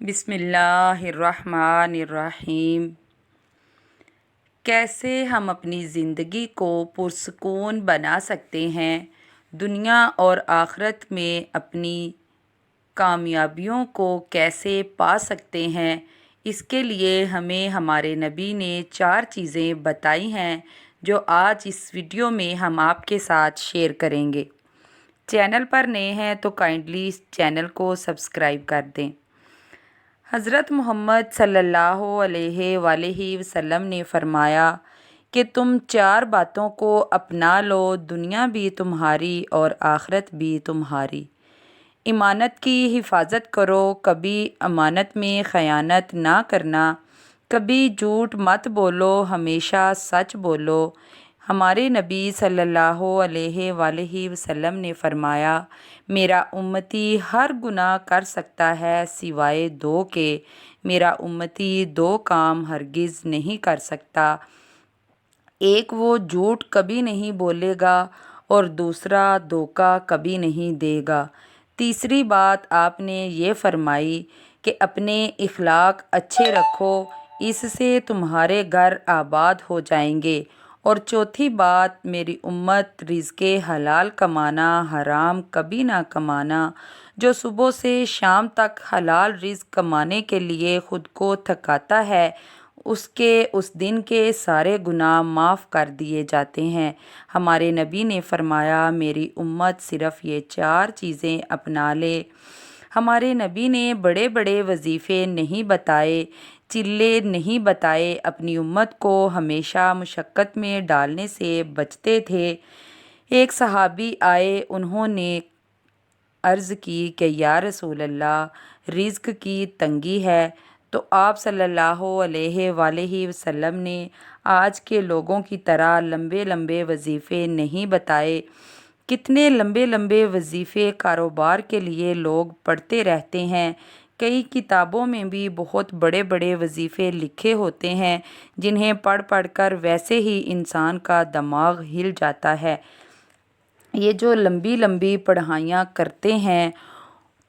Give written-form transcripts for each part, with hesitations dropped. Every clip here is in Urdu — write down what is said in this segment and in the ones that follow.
بسم اللہ الرحمن الرحیم۔ کیسے ہم اپنی زندگی کو پرسکون بنا سکتے ہیں، دنیا اور آخرت میں اپنی کامیابیوں کو کیسے پا سکتے ہیں، اس کے لیے ہمیں ہمارے نبی نے 4 چیزیں بتائی ہیں جو آج اس ویڈیو میں ہم آپ کے ساتھ شیئر کریں گے۔ چینل پر نئے ہیں تو کائنڈلی اس چینل کو سبسکرائب کر دیں۔ حضرت محمد صلی اللہ علیہ وآلہ وسلم نے فرمایا کہ تم 4 باتوں کو اپنا لو، دنیا بھی تمہاری اور آخرت بھی تمہاری۔ امانت کی حفاظت کرو، کبھی امانت میں خیانت نہ کرنا، کبھی جھوٹ مت بولو، ہمیشہ سچ بولو۔ ہمارے نبی صلی اللہ علیہ وآلہ وسلم نے فرمایا، میرا امتی ہر گناہ کر سکتا ہے سوائے 2 کے، میرا امتی 2 کام ہرگز نہیں کر سکتا، ایک وہ جھوٹ کبھی نہیں بولے گا اور دوسرا دھوکہ کبھی نہیں دے گا۔ تیسری بات آپ نے یہ فرمائی کہ اپنے اخلاق اچھے رکھو، اس سے تمہارے گھر آباد ہو جائیں گے۔ اور چوتھی بات، میری امت رزق حلال کمانا، حرام کبھی نہ کمانا۔ جو صبح سے شام تک حلال رزق کمانے کے لیے خود کو تھکاتا ہے، اس کے اس دن کے سارے گناہ معاف کر دیے جاتے ہیں۔ ہمارے نبی نے فرمایا، میری امت صرف یہ 4 چیزیں اپنا لے۔ ہمارے نبی نے بڑے بڑے وظیفے نہیں بتائے، چلے نہیں بتائے، اپنی امت کو ہمیشہ مشقت میں ڈالنے سے بچتے تھے۔ ایک صحابی آئے، انہوں نے عرض کی کہ یا رسول اللہ، رزق کی تنگی ہے، تو آپ صلی اللہ علیہ وآلہ وسلم نے آج کے لوگوں کی طرح لمبے لمبے وظیفے نہیں بتائے۔ کتنے لمبے لمبے وظیفے کاروبار کے لیے لوگ پڑھتے رہتے ہیں، کئی کتابوں میں بھی بہت بڑے بڑے وظیفے لکھے ہوتے ہیں جنہیں پڑھ پڑھ کر ویسے ہی انسان کا دماغ ہل جاتا ہے۔ یہ جو لمبی لمبی پڑھائیاں کرتے ہیں،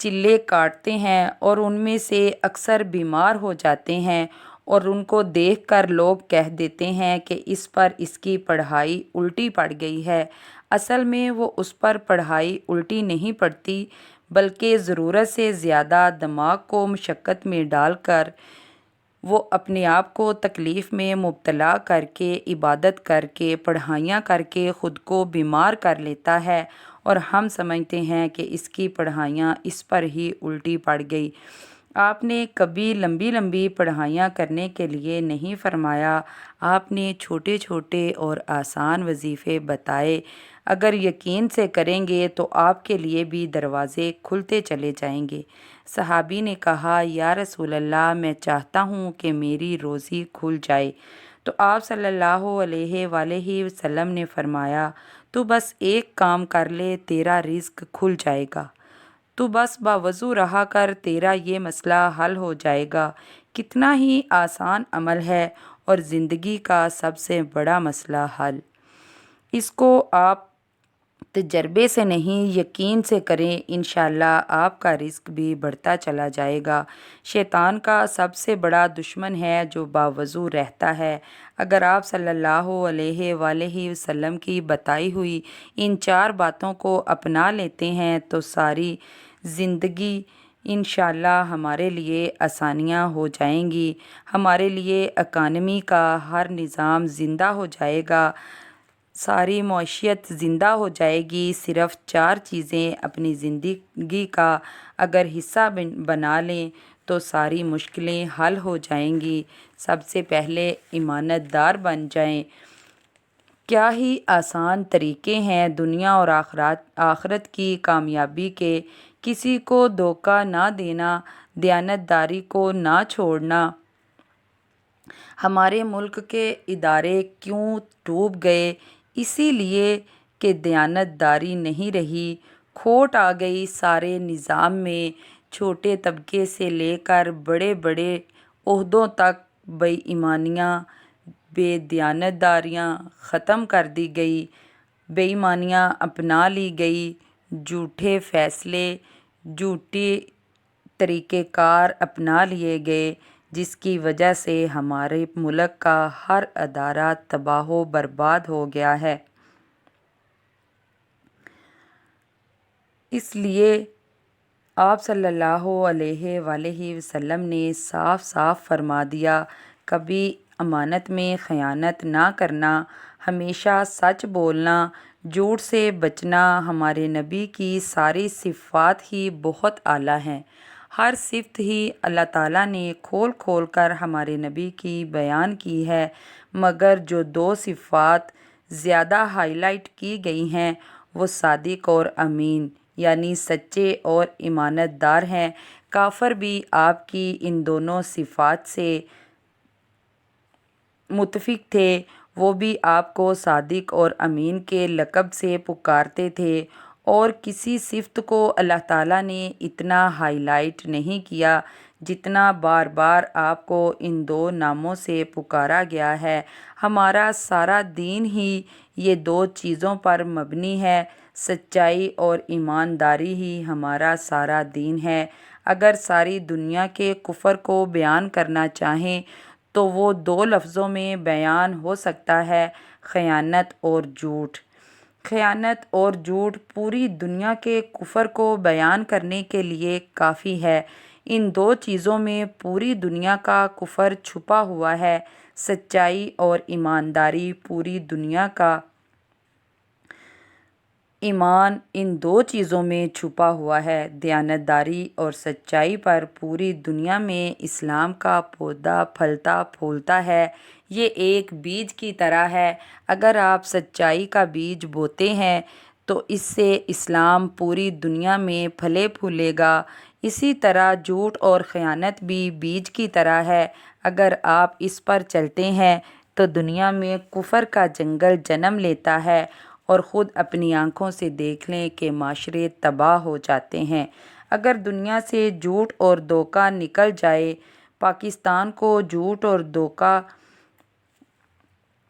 چلے کاٹتے ہیں اور ان میں سے اکثر بیمار ہو جاتے ہیں، اور ان کو دیکھ کر لوگ کہہ دیتے ہیں کہ اس پر اس کی پڑھائی الٹی پڑ گئی ہے۔ اصل میں وہ اس پر پڑھائی الٹی نہیں پڑتی، بلکہ ضرورت سے زیادہ دماغ کو مشقت میں ڈال کر وہ اپنے آپ کو تکلیف میں مبتلا کر کے، عبادت کر کے، پڑھائیاں کر کے خود کو بیمار کر لیتا ہے، اور ہم سمجھتے ہیں کہ اس کی پڑھائیاں اس پر ہی الٹی پڑ گئی۔ آپ نے کبھی لمبی لمبی پڑھائیاں کرنے کے لیے نہیں فرمایا، آپ نے چھوٹے چھوٹے اور آسان وظیفے بتائے۔ اگر یقین سے کریں گے تو آپ کے لیے بھی دروازے کھلتے چلے جائیں گے۔ صحابی نے کہا، یا رسول اللہ، میں چاہتا ہوں کہ میری روزی کھل جائے۔ تو آپ صلی اللہ علیہ وآلہ وسلم نے فرمایا، تو بس ایک کام کر لے، تیرا رزق کھل جائے گا۔ تو بس باوضو رہا کر، تیرا یہ مسئلہ حل ہو جائے گا۔ کتنا ہی آسان عمل ہے اور زندگی کا سب سے بڑا مسئلہ حل۔ اس کو آپ تجربے سے نہیں، یقین سے کریں، انشاءاللہ آپ کا رزق بھی بڑھتا چلا جائے گا۔ شیطان کا سب سے بڑا دشمن ہے جو باوضو رہتا ہے۔ اگر آپ صلی اللہ علیہ وآلہ وسلم کی بتائی ہوئی ان 4 باتوں کو اپنا لیتے ہیں تو ساری زندگی انشاءاللہ ہمارے لیے آسانیاں ہو جائیں گی، ہمارے لیے اکانومی کا ہر نظام زندہ ہو جائے گا، ساری معیشت زندہ ہو جائے گی۔ صرف 4 چیزیں اپنی زندگی کا اگر حصہ بنا لیں تو ساری مشکلیں حل ہو جائیں گی۔ سب سے پہلے امانت دار بن جائیں۔ کیا ہی آسان طریقے ہیں دنیا اور آخرت کی کامیابی کے۔ کسی کو دھوکہ نہ دینا، دیانت داری کو نہ چھوڑنا۔ ہمارے ملک کے ادارے کیوں ڈوب گئے؟ اسی لیے کہ دیانت داری نہیں رہی، کھوٹ آ گئی سارے نظام میں۔ چھوٹے طبقے سے لے کر بڑے بڑے عہدوں تک بے ایمانیاں، بے دیانت داریاں ختم کر دی گئی، بے ایمانیاں اپنا لی گئی، جھوٹے فیصلے، جھوٹی طریقہ کار اپنا لیے گئے جس کی وجہ سے ہمارے ملک کا ہر ادارہ تباہ و برباد ہو گیا ہے۔ اس لیے آپ صلی اللہ علیہ وآلہ وسلم نے صاف صاف فرما دیا، کبھی امانت میں خیانت نہ کرنا، ہمیشہ سچ بولنا، جھوٹ سے بچنا۔ ہمارے نبی کی ساری صفات ہی بہت اعلیٰ ہیں، ہر صفت ہی اللہ تعالیٰ نے کھول کھول کر ہمارے نبی کی بیان کی ہے، مگر جو دو صفات زیادہ ہائی لائٹ کی گئی ہیں وہ صادق اور امین یعنی سچے اور امانت دار ہیں۔ کافر بھی آپ کی ان دونوں صفات سے متفق تھے، وہ بھی آپ کو صادق اور امین کے لقب سے پکارتے تھے، اور کسی صفت کو اللہ تعالیٰ نے اتنا ہائی لائٹ نہیں کیا جتنا بار بار آپ کو ان دو ناموں سے پکارا گیا ہے۔ ہمارا سارا دین ہی یہ دو چیزوں پر مبنی ہے، سچائی اور ایمانداری ہی ہمارا سارا دین ہے۔ اگر ساری دنیا کے کفر کو بیان کرنا چاہیں تو وہ دو لفظوں میں بیان ہو سکتا ہے، خیانت اور جھوٹ۔ خیانت اور جھوٹ پوری دنیا کے کفر کو بیان کرنے کے لیے کافی ہے۔ ان دو چیزوں میں پوری دنیا کا کفر چھپا ہوا ہے، سچائی اور ایمانداری پوری دنیا کا ایمان ان دو چیزوں میں چھپا ہوا ہے۔ دیانتداری اور سچائی پر پوری دنیا میں اسلام کا پودا پھلتا پھولتا ہے۔ یہ ایک بیج کی طرح ہے، اگر آپ سچائی کا بیج بوتے ہیں تو اس سے اسلام پوری دنیا میں پھلے پھولے گا۔ اسی طرح جھوٹ اور خیانت بھی بیج کی طرح ہے، اگر آپ اس پر چلتے ہیں تو دنیا میں کفر کا جنگل جنم لیتا ہے، اور خود اپنی آنکھوں سے دیکھ لیں کہ معاشرے تباہ ہو جاتے ہیں۔ اگر دنیا سے جھوٹ اور دھوکہ نکل جائے، پاکستان کو جھوٹ اور دھوکہ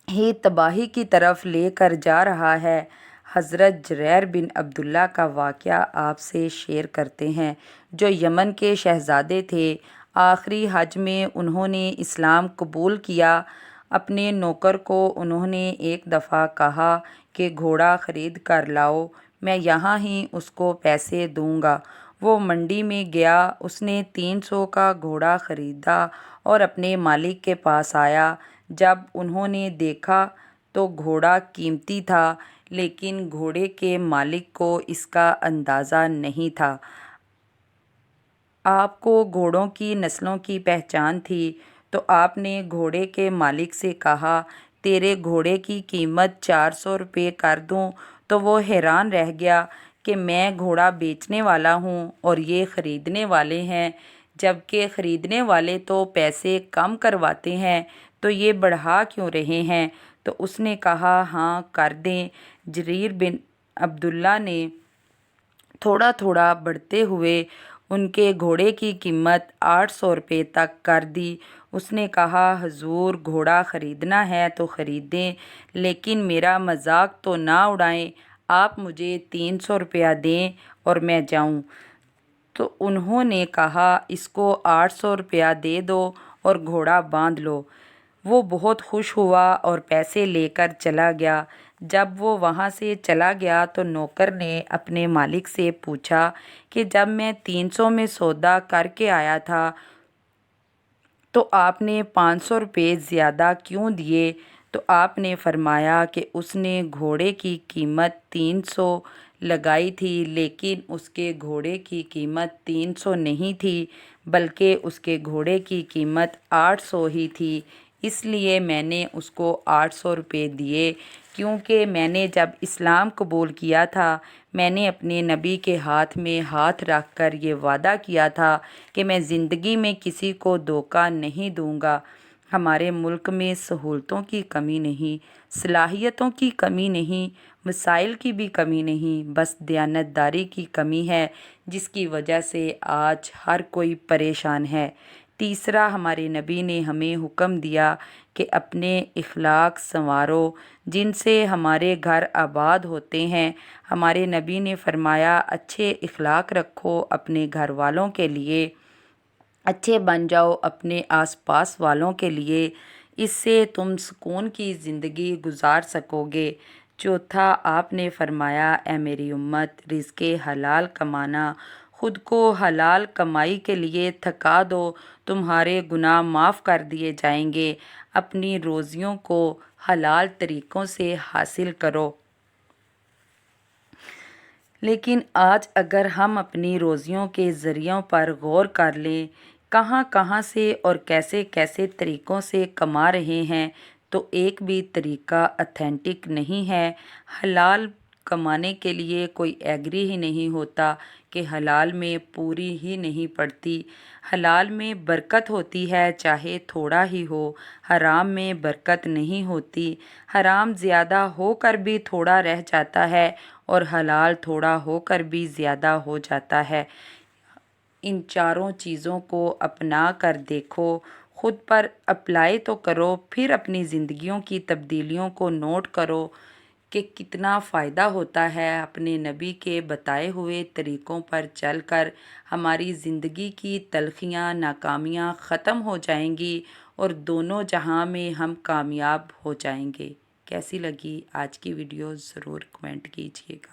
ہی تباہی کی طرف لے کر جا رہا ہے۔ حضرت جریر بن عبداللہ کا واقعہ آپ سے شیئر کرتے ہیں، جو یمن کے شہزادے تھے۔ آخری حج میں انہوں نے اسلام قبول کیا۔ اپنے نوکر کو انہوں نے ایک دفعہ کہا کہ گھوڑا خرید کر لاؤ، میں یہاں ہی اس کو پیسے دوں گا۔ وہ منڈی میں گیا، اس نے 300 کا گھوڑا خریدا اور اپنے مالک کے پاس آیا۔ جب انہوں نے دیکھا تو گھوڑا قیمتی تھا، لیکن گھوڑے کے مالک کو اس کا اندازہ نہیں تھا۔ آپ کو گھوڑوں کی نسلوں کی پہچان تھی، تو آپ نے گھوڑے کے مالک سے کہا، تیرے گھوڑے کی قیمت 400 روپے کر دوں؟ تو وہ حیران رہ گیا کہ میں گھوڑا بیچنے والا ہوں اور یہ خریدنے والے ہیں، جبکہ خریدنے والے تو پیسے کم کرواتے ہیں، تو یہ بڑھا کیوں رہے ہیں؟ تو اس نے کہا، ہاں کر دیں۔ جریر بن عبداللہ نے تھوڑا تھوڑا بڑھتے ہوئے ان کے گھوڑے کی قیمت 800 روپے تک کر دی۔ اس نے کہا، حضور گھوڑا خریدنا ہے تو خریدیں، لیکن میرا مذاق تو نہ اڑائیں، آپ مجھے 300 روپیہ دیں اور میں جاؤں۔ تو انہوں نے کہا، اس کو 800 روپیہ دے دو اور گھوڑا باندھ لو۔ وہ بہت خوش ہوا اور پیسے لے کر چلا گیا۔ جب وہ وہاں سے چلا گیا تو نوکر نے اپنے مالک سے پوچھا کہ جب میں 300 میں سودا کر کے آیا تھا تو آپ نے 500 روپے زیادہ کیوں دیے؟ تو آپ نے فرمایا کہ اس نے گھوڑے کی قیمت 300 لگائی تھی، لیکن اس کے گھوڑے کی قیمت 300 نہیں تھی، بلکہ اس کے گھوڑے کی قیمت 800 ہی تھی، اس لیے میں نے اس کو 800 روپے دیے، کیونکہ میں نے جب اسلام قبول کیا تھا میں نے اپنے نبی کے ہاتھ میں ہاتھ رکھ کر یہ وعدہ کیا تھا کہ میں زندگی میں کسی کو دھوکہ نہیں دوں گا۔ ہمارے ملک میں سہولتوں کی کمی نہیں، صلاحیتوں کی کمی نہیں، وسائل کی بھی کمی نہیں، بس دیانتداری کی کمی ہے، جس کی وجہ سے آج ہر کوئی پریشان ہے۔ تیسرا، ہمارے نبی نے ہمیں حکم دیا کہ اپنے اخلاق سنوارو، جن سے ہمارے گھر آباد ہوتے ہیں۔ ہمارے نبی نے فرمایا، اچھے اخلاق رکھو اپنے گھر والوں کے لیے، اچھے بن جاؤ اپنے آس پاس والوں کے لیے، اس سے تم سکون کی زندگی گزار سکو گے۔ چوتھا، آپ نے فرمایا اے میری امت، رزق حلال کمانا، خود کو حلال کمائی کے لیے تھکا دو، تمہارے گناہ معاف کر دیے جائیں گے۔ اپنی روزیوں کو حلال طریقوں سے حاصل کرو۔ لیکن آج اگر ہم اپنی روزیوں کے ذریعوں پر غور کر لیں، کہاں کہاں سے اور کیسے کیسے طریقوں سے کما رہے ہیں، تو ایک بھی طریقہ اتھینٹک نہیں ہے۔ حلال کمانے کے لیے کوئی ایگری ہی نہیں ہوتا کہ حلال میں پوری ہی نہیں پڑتی۔ حلال میں برکت ہوتی ہے، چاہے تھوڑا ہی ہو۔ حرام میں برکت نہیں ہوتی۔ حرام زیادہ ہو کر بھی تھوڑا رہ جاتا ہے اور حلال تھوڑا ہو کر بھی زیادہ ہو جاتا ہے۔ ان چاروں چیزوں کو اپنا کر دیکھو، خود پر اپلائی تو کرو، پھر اپنی زندگیوں کی تبدیلیوں کو نوٹ کرو کہ کتنا فائدہ ہوتا ہے۔ اپنے نبی کے بتائے ہوئے طریقوں پر چل کر ہماری زندگی کی تلخیاں، ناکامیاں ختم ہو جائیں گی اور دونوں جہاں میں ہم کامیاب ہو جائیں گے۔ کیسی لگی آج کی ویڈیو ضرور کمنٹ کیجیے گا۔